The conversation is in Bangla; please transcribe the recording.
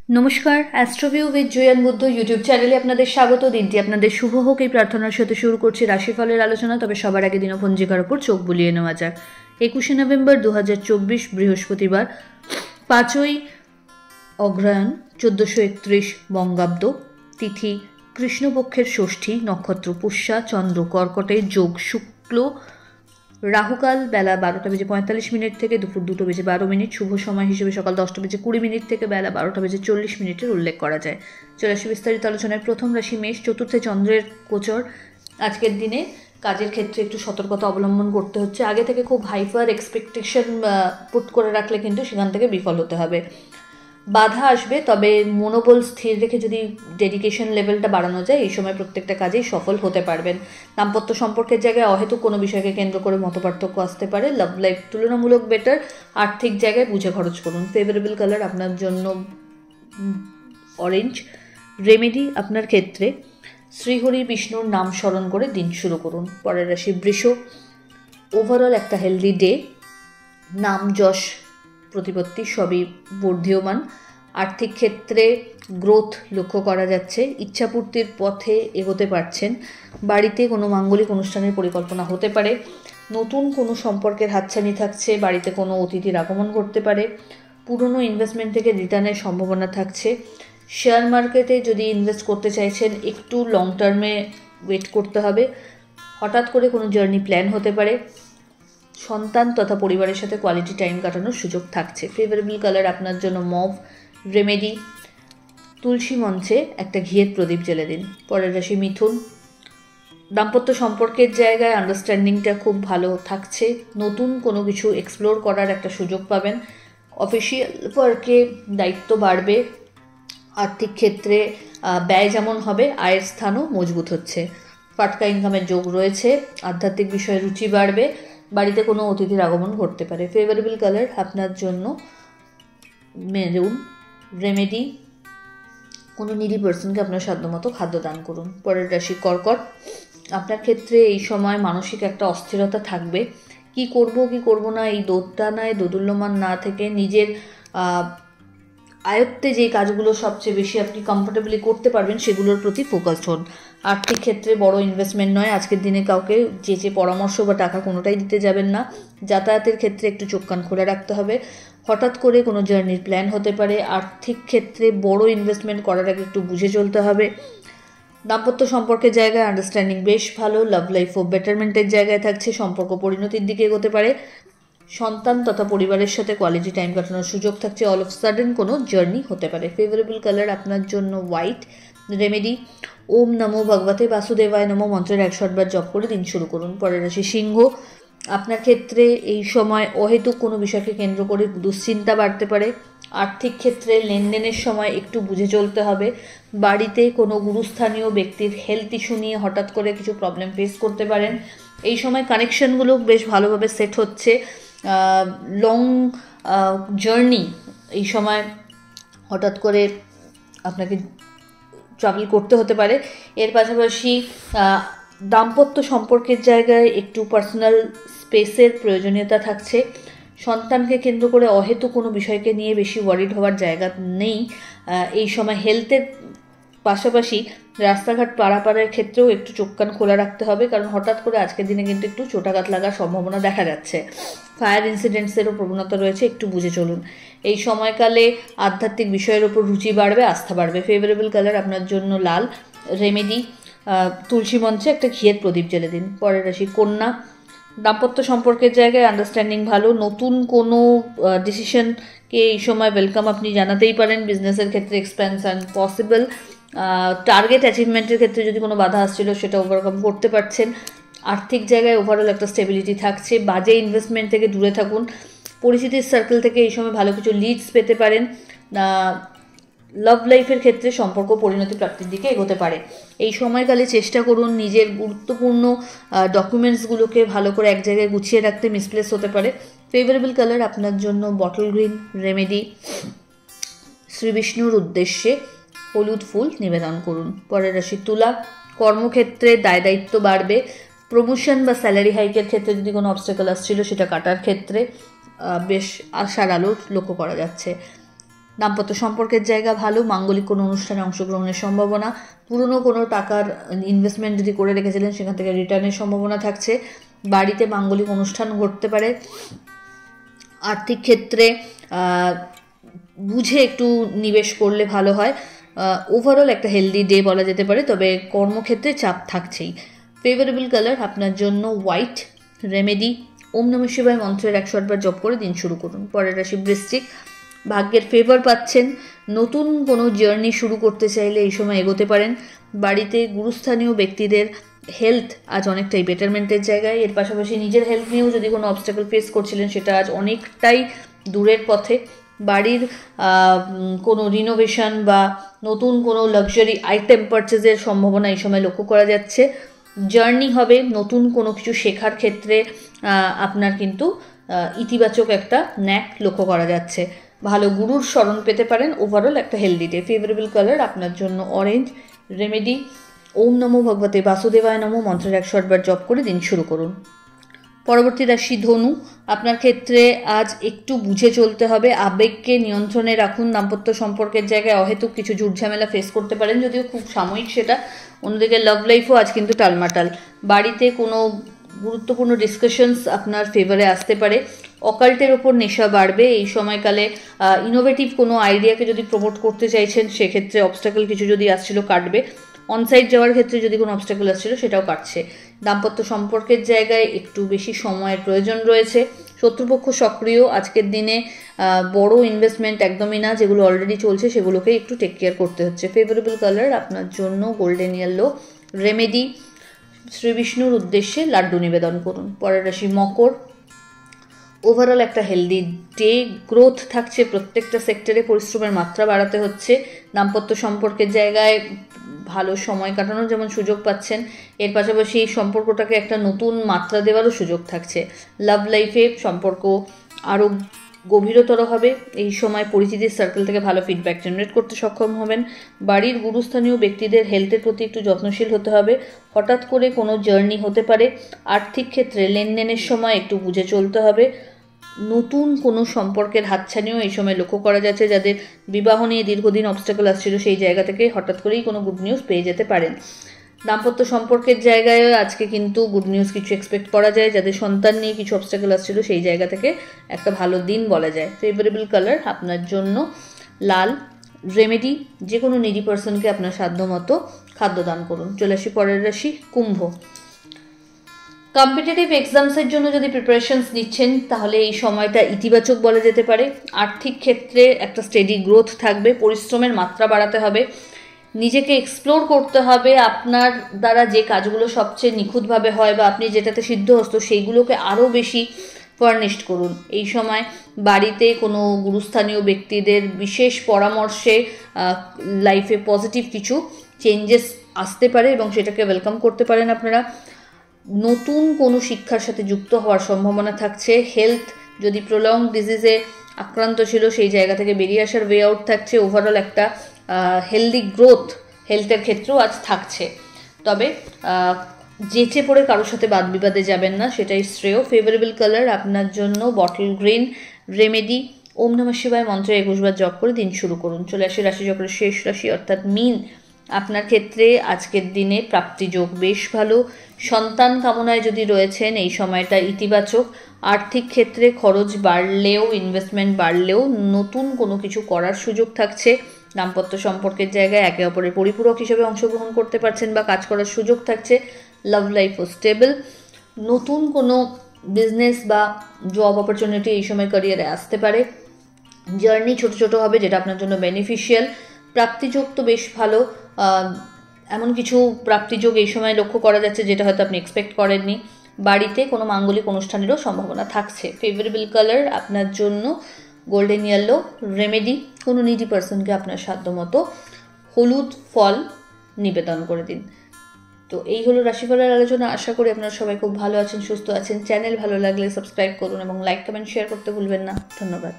নমস্কার, অ্যাস্ট্রোভিউ উইথ জয়ান বুদ্ধ ইউটিউব চ্যানেলে আপনাদের স্বাগত। দিনটি আপনাদের শুভ হোক এই প্রার্থনার সাথে শুরু করছি রাশিফলের আলোচনা। তবে সবার আগে দিনপঞ্জিকার ওপর চোখ বুলিয়ে নেওয়া যাক। 21শে নভেম্বর 2024 বৃহস্পতিবার, 5ই অগ্রহায়ণ 1431 বঙ্গাব্দ, তিথি কৃষ্ণপক্ষের ষষ্ঠী, নক্ষত্র পুষ্যা, চন্দ্র কর্কটে, যোগ শুক্ল, রাহুকাল বেলা 12:45 থেকে দুপুর 2:12, শুভ সময় হিসেবে সকাল 10:20 থেকে বেলা 12:40 উল্লেখ করা যায়। চলে আসি বিস্তারিত আলোচনায়। প্রথম রাশি মেষ, চতুর্থে চন্দ্রের গোচর। আজকের দিনে কাজের ক্ষেত্রে একটু সতর্কতা অবলম্বন করতে হচ্ছে। আগে থেকে খুব হাইপার এক্সপেকটেশন পুট করে রাখলে কিন্তু সেখান থেকে বিফল হতে হবে। বাধা আসবে, তবে মনোবল স্থির রেখে যদি ডেডিকেশন লেভেলটা বাড়ানো যায় এই সময় প্রত্যেকটা কাজেই সফল হতে পারবেন। দাম্পত্য সম্পর্কের জায়গায় অহেতুক কোনো বিষয়কে কেন্দ্র করে মতপার্থক্য আসতে পারে। লাভ লাইফ তুলনামূলক বেটার। আর্থিক জায়গায় বুঝে খরচ করুন। ফেভারেবল কালার আপনার জন্য অরেঞ্জ। রেমেডি আপনার ক্ষেত্রে শ্রীহরি বিষ্ণুর নাম স্মরণ করে দিন শুরু করুন। পরের রাশি বৃষ। ওভারঅল একটা হেলদি ডে। নাম যশ প্রতিপত্তি সবই বর্ধীয়মান। আর্থিক ক্ষেত্রে গ্রোথ লক্ষ্য করা যাচ্ছে। ইচ্ছাপূর্তির পথে এগোতে পারছেন। বাড়িতে কোনো মাঙ্গলিক অনুষ্ঠানের পরিকল্পনা হতে পারে। নতুন কোনো সম্পর্কের হাতছানি থাকছে। বাড়িতে কোনো অতিথির আগমন করতে পারে। পুরনো ইনভেস্টমেন্ট থেকে রিটার্নের সম্ভাবনা থাকছে। শেয়ার মার্কেটে যদি ইনভেস্ট করতে চাইছেন একটু লং টার্মে ওয়েট করতে হবে। হঠাৎ করে কোনো জার্নি প্ল্যান হতে পারে। সন্তান তথা পরিবারের সাথে কোয়ালিটি টাইম কাটানোর সুযোগ থাকছে। ফেভারেবল কালার আপনার জন্য মভ। রেমেডি তুলসী মঞ্চে একটা ঘিয়ের প্রদীপ জ্বেলে দিন। পরের রাশি মিথুন। দাম্পত্য সম্পর্কের জায়গায় আন্ডারস্ট্যান্ডিংটা খুব ভালো থাকছে। নতুন কোনো কিছু এক্সপ্লোর করার একটা সুযোগ পাবেন। অফিসিয়াল ওয়ার্কে দায়িত্ব বাড়বে। আর্থিক ক্ষেত্রে ব্যয় যেমন হবে, আয়ের স্থানও মজবুত হচ্ছে। ফাটকা ইনকামের যোগ রয়েছে। আধ্যাত্মিক বিষয়ে রুচি বাড়বে। বাড়িতে কোনো অতিথির আগমন ঘটতে পারে। ফেভারেবল কালার আপনার জন্য মেরুন। রেমেডি কোনো নিডি পার্সনকে আপনার সাধ্যমতো খাদ্য দান করুন। পরের রাশি কর্কট। আপনার ক্ষেত্রে এই সময় মানসিক একটা অস্থিরতা থাকবে। কি করব না এই দোদুল্যমান না থেকে নিজের আয়ত্তে যে কাজগুলো সবচেয়ে বেশি আপনি কমফোর্টেবলি করতে পারবেন সেগুলোর প্রতি ফোকাসড হন। আর্থিক ক্ষেত্রে বড় ইনভেস্টমেন্ট নয়। আজকের দিনে কাউকে যে পরামর্শ বা টাকা কোনোটাই দিতে যাবেন না। যাতায়াতের ক্ষেত্রে একটু চোখ কান খোলা রাখতে হবে। হঠাৎ করে কোনো জার্নির প্ল্যান হতে পারে। আর্থিক ক্ষেত্রে বড় ইনভেস্টমেন্ট করার আগে একটু বুঝে চলতে হবে। দাম্পত্য সম্পর্কের জায়গায় আন্ডারস্ট্যান্ডিং বেশ ভালো। লাভ লাইফ ও বেটারমেন্টের জায়গায় থাকছে। সম্পর্ক পরিণতির দিকে এগোতে পারে। সন্তান তথা পরিবারের সাথে কোয়ালিটি টাইম কাটানোর সুযোগ থাকছে। অল অফ সাডেন কোনো জার্নি হতে পারে। ফেভারেবল কালার আপনার জন্য হোয়াইট। রেমেডি ওম নমো ভগবতে বাসুদেবায় নমো মন্ত্রের 108 বার জপ করে দিন শুরু করুন। পরের রাশি সিংহ। আপনার ক্ষেত্রে এই সময় অহেতুক কোনো বিষয়কে কেন্দ্র করে দুশ্চিন্তা বাড়তে পারে। আর্থিক ক্ষেত্রে লেনদেনের সময় একটু বুঝে চলতে হবে। বাড়িতে কোনো গুরুস্থানীয় ব্যক্তির হেলথ ইস্যু নিয়ে হঠাৎ করে কিছু প্রবলেম ফেস করতে পারেন। এই সময় কানেকশনগুলো বেশ ভালোভাবে সেট হচ্ছে। লং জার্নি এই সময় হঠাৎ করে আপনাকে ট্রাভেল করতে হতে পারে। এর পাশাপাশি দাম্পত্য সম্পর্কের জায়গায় একটু পার্সোনাল স্পেসের প্রয়োজনীয়তা থাকছে। সন্তানকে কেন্দ্র করে অহেতুক কোনো বিষয়কে নিয়ে বেশি ওয়ারিড হওয়ার জায়গা নেই। এই সময় হেলথের পাশাপাশি রাস্তাঘাট পারাপারের ক্ষেত্রেও একটু চোখ কান খোলা রাখতে হবে, কারণ হঠাৎ করে আজকের দিনে কিন্তু একটু চোটাঘাত লাগার সম্ভাবনা দেখা যাচ্ছে। ফায়ার ইনসিডেন্টসেরও প্রবণতা রয়েছে, একটু বুঝে চলুন। এই সময়কালে আধ্যাত্মিক বিষয়ের ওপর রুচি বাড়বে, আস্থা বাড়বে। ফেভারেবল কালার আপনার জন্য লাল। রেমেডি তুলসী মঞ্চে একটা ঘিয়ের প্রদীপ জ্বেলে দিন। পরের রাশি কন্যা। দাম্পত্য সম্পর্কের জায়গায় আন্ডারস্ট্যান্ডিং ভালো। নতুন কোনো ডিসিশনকে এই সময় ওয়েলকাম আপনি জানাতেই পারেন। বিজনেসের ক্ষেত্রে এক্সপ্যানশন পসিবল। টার্গেট অ্যাচিভমেন্টের ক্ষেত্রে যদি কোনো বাধা আসছিল সেটা ওভারকাম করতে পারছেন। আর্থিক জায়গায় ওভারঅল একটা স্টেবিলিটি থাকছে। বাজে ইনভেস্টমেন্ট থেকে দূরে থাকুন। পরিচিতির সার্কেল থেকে এই সময় ভালো কিছু লিডস পেতে পারেন। লাভ লাইফের ক্ষেত্রে সম্পর্ক পরিণতি প্রাপ্তির দিকে এগোতে পারে। এই সময়কালে চেষ্টা করুন নিজের গুরুত্বপূর্ণ ডকুমেন্টসগুলোকে ভালো করে এক জায়গায় গুছিয়ে রাখতে। মিসপ্লেস হতে পারে। ফেভারেবল কালার আপনার জন্য বটল গ্রিন। রেমেডি শ্রী বিষ্ণুর উদ্দেশ্যে হলুদ ফুল নিবেদন করুন। পরের রাশি তুলা। কর্মক্ষেত্রে দায়িত্ব বাড়বে। প্রমোশন বা স্যালারি হাইকের ক্ষেত্রে যদি কোনো অবস্টাকল আসছিল সেটা কাটার ক্ষেত্রে বেশ আশার আলো লক্ষ্য করা যাচ্ছে। দাম্পত্য সম্পর্কের জায়গা ভালো, মাঙ্গলিক কোনো অনুষ্ঠানে অংশগ্রহণের সম্ভাবনা, পুরনো কোনো টাকার ইনভেস্টমেন্ট যদি করে রেখেছিলেন সেখান থেকে রিটার্নের সম্ভাবনা থাকছে, বাড়িতে মাঙ্গলিক অনুষ্ঠান ঘটতে পারে, আর্থিক ক্ষেত্রে বুঝে একটু নিবেশ করলে ভালো হয়। ওভারঅল একটা হেলদি ডে বলা যেতে পারে, তবে কর্মক্ষেত্রে চাপ থাকছেই। ফেভারেবল কালার আপনার জন্য হোয়াইট। রেমেডি ওম নমঃ শিবায় মন্ত্রের 108 বার জপ করে দিন শুরু করুন। পরের রাশি বৃশ্চিক, ভাগ্যের ফেভার পাচ্ছেন, নতুন কোনো জার্নি শুরু করতে চাইলে এই সময় এগোতে পারেন। বাড়িতে গুরুস্থানীয় ব্যক্তিদের হেলথ আজ অনেকটাই বেটারমেন্টের জায়গায়। এর পাশাপাশি নিজের হেলথ নিয়েও যদি কোনো অবস্টাকল ফেস করছিলেন সেটা আজ অনেকটাই দূরের পথে। বাড়ির কোনো রিনোভেশন বা নতুন কোনো লাক্সারি আইটেম পারচেজের সম্ভাবনা এই সময় লক্ষ্য করা যাচ্ছে। জার্নি হবে, নতুন কোনো কিছু শেখার ক্ষেত্রে আপনার কিন্তু ইতিবাচক একটা ন্যাক লক্ষ্য করা যাচ্ছে। ভালো গুরুর স্মরণ পেতে পারেন। ওভারঅল একটা হেলদি ডে। ফেভারেবল কালার আপনার জন্য অরেঞ্জ। রেমেডি ওম নমো ভগবতে বাসুদেবায় নমো মন্ত্রের 108 বার জপ করে দিন শুরু করুন। পরবর্তী রাশি ধনু, আপনার ক্ষেত্রে আজ একটু বুঝে চলতে হবে, আবেগকে নিয়ন্ত্রণে রাখুন। দাম্পত্য সম্পর্কের জায়গায় অহেতুক কিছু ঝুটঝামেলা ফেস করতে পারেন, যদিও খুব সাময়িক সেটা। অন্যদিকে লাভ লাইফও আজ কিন্তু টালমাটাল। বাড়িতে কোনো গুরুত্বপূর্ণ ডিসকাশনস আপনার ফেভারে আসতে পারে। অকাল্টের ওপর নেশা বাড়বে এই সময়কালে। ইনোভেটিভ কোনো আইডিয়াকে যদি প্রমোট করতে চাইছেন সেক্ষেত্রে অবস্টাকল কিছু যদি আসছিল কাটবে। অনসাইট যাওয়ার ক্ষেত্রে যদি কোনো অবস্টাকল আসছিল সেটাও কাটছে। দাম্পত্য সম্পর্কের জায়গায় একটু বেশি সময়ের প্রয়োজন রয়েছে। শত্রুপক্ষ সক্রিয় আজকের দিনে। বড় ইনভেস্টমেন্ট একদমই না, যেগুলো অলরেডি চলছে সেগুলোকে একটু টেক কেয়ার করতে হচ্ছে। ফেভারেবল কালার আপনার জন্য গোল্ডেন ইয়েলো। রেমেডি শ্রী বিষ্ণুর উদ্দেশ্যে লাড্ডু নিবেদন করুন। পরের রাশি মকর, ওভারঅল একটা হেলদি ডে। গ্রোথ থাকছে প্রত্যেকটা সেক্টরে, পরিশ্রমের মাত্রা বাড়াতে হচ্ছে। দাম্পত্য সম্পর্কের জায়গায় ভালো সময় কাটানোর যেমন সুযোগ পাচ্ছেন, এর পাশাপাশি এই সম্পর্কটাকে একটা নতুন মাত্রা দেওয়ারও সুযোগ থাকছে। লাভ লাইফে সম্পর্ক আরও গভীরতর হবে। এই সময় পরিচিতির সার্কেল থেকে ভালো ফিডব্যাক জেনারেট করতে সক্ষম হবেন। বাড়ির গুরুস্থানীয় ব্যক্তিদের হেলথের প্রতি একটু যত্নশীল হতে হবে। হঠাৎ করে কোনো জার্নি হতে পারে। আর্থিক ক্ষেত্রে লেনদেনের সময় একটু বুঝে চলতে হবে। নতুন কোনো সম্পর্কের হাতছানিও এই সময় লক্ষ্য করা যাচ্ছে। যাদের বিবাহ নিয়ে দীর্ঘদিন অবস্টাকল আসছিল সেই জায়গা থেকে হঠাৎ করেই কোনো গুড নিউজ পেয়ে যেতে পারেন। দাম্পত্য সম্পর্কের জায়গায় আজকে কিন্তু গুড নিউজ কিছু এক্সপেক্ট করা যায়। যাদের সন্তান নিয়ে কিছু অবস্টাকল আসছিল সেই জায়গা থেকে একটা ভালো দিন বলা যায়। ফেভারেবল কালার আপনার জন্য লাল। রেমেডি যে কোনো নিডি পার্সনকে আপনার সাধ্যমতো খাদ্য দান করুন। চলে আসি পরের রাশি কুম্ভ। কম্পিটিটিভ এক্সামসের জন্য যদি প্রিপারেশনস নিচ্ছেন তাহলে এই সময়টা ইতিবাচক বলা যেতে পারে। আর্থিক ক্ষেত্রে একটা স্টেডি গ্রোথ থাকবে। পরিশ্রমের মাত্রা বাড়াতে হবে, নিজেকে এক্সপ্লোর করতে হবে। আপনার দ্বারা যে কাজগুলো সবচেয়ে নিখুঁতভাবে হয় বা আপনি যেটাতে সিদ্ধহস্ত সেইগুলোকে আরও বেশি ফার্নিশড করুন। এই সময় বাড়িতে কোনো গুরুস্থানীয় ব্যক্তিদের বিশেষ পরামর্শে লাইফে পজিটিভ কিছু চেঞ্জেস আসতে পারে এবং সেটাকে ওয়েলকাম করতে পারেন আপনারা। নতুন কোনো শিক্ষার সাথে যুক্ত হওয়ার সম্ভাবনা থাকছে। হেলথ যদি প্রলং ডিজিজে আক্রান্ত ছিল সেই জায়গা থেকে বেরিয়ে আসার ওয়ে আউট থাকছে। ওভারঅল একটা হেলদি গ্রোথ হেলথের ক্ষেত্রেও আজ থাকছে। তবে যেচে পড়ে কারোর সাথে বাদ বিবাদে যাবেন না, সেটাই শ্রেয়। ফেভারেবল কালার আপনার জন্য বটল গ্রিন। রেমেডি ওম নমঃ শিবায় মন্ত্রে 21 বার জপ করে দিন শুরু করুন। চলে আসি রাশিচক্রের শেষ রাশি অর্থাৎ মীন। আপনার ক্ষেত্রে আজকের দিনে প্রাপ্তিযোগ বেশ ভালো। সন্তান কামনায় যদি রয়েছেন এই সময়টা ইতিবাচক। আর্থিক ক্ষেত্রে খরচ বাড়লেও ইনভেস্টমেন্ট বাড়লেও নতুন কোনো কিছু করার সুযোগ থাকছে। দাম্পত্য সম্পর্কের জায়গায় একে অপরের পরিপূরক হিসেবে অংশগ্রহণ করতে পারছেন বা কাজ করার সুযোগ থাকছে। লাভ লাইফও স্টেবল। নতুন কোনো বিজনেস বা জব অপরচুনিটি এই সময় ক্যারিয়ারে আসতে পারে। জার্নি ছোট ছোট হবে যেটা আপনার জন্য বেনিফিশিয়াল। প্রাপ্তিযোগ তো বেশ ভালো। এমন কিছু প্রাপ্তিযোগ এই সময় লক্ষ্য করা যাচ্ছে যেটা হয়তো আপনি এক্সপেক্ট করেননি। বাড়িতে কোনো মাঙ্গলিক অনুষ্ঠানেরও সম্ভাবনা থাকছে। ফেভারেবল কালার আপনার জন্য গোল্ডেন ইয়েলো। রেমেডি কোনো নিডি পার্সনকে আপনার সাধ্যমতো হলুদ ফল নিবেদন করে দিন। তো এই হলো রাশিফলের আলোচনা। আশা করি আপনারা সবাই খুব ভালো আছেন, সুস্থ আছেন। চ্যানেল ভালো লাগলে সাবস্ক্রাইব করুন এবং লাইক কমেন্ট শেয়ার করতে ভুলবেন না। ধন্যবাদ।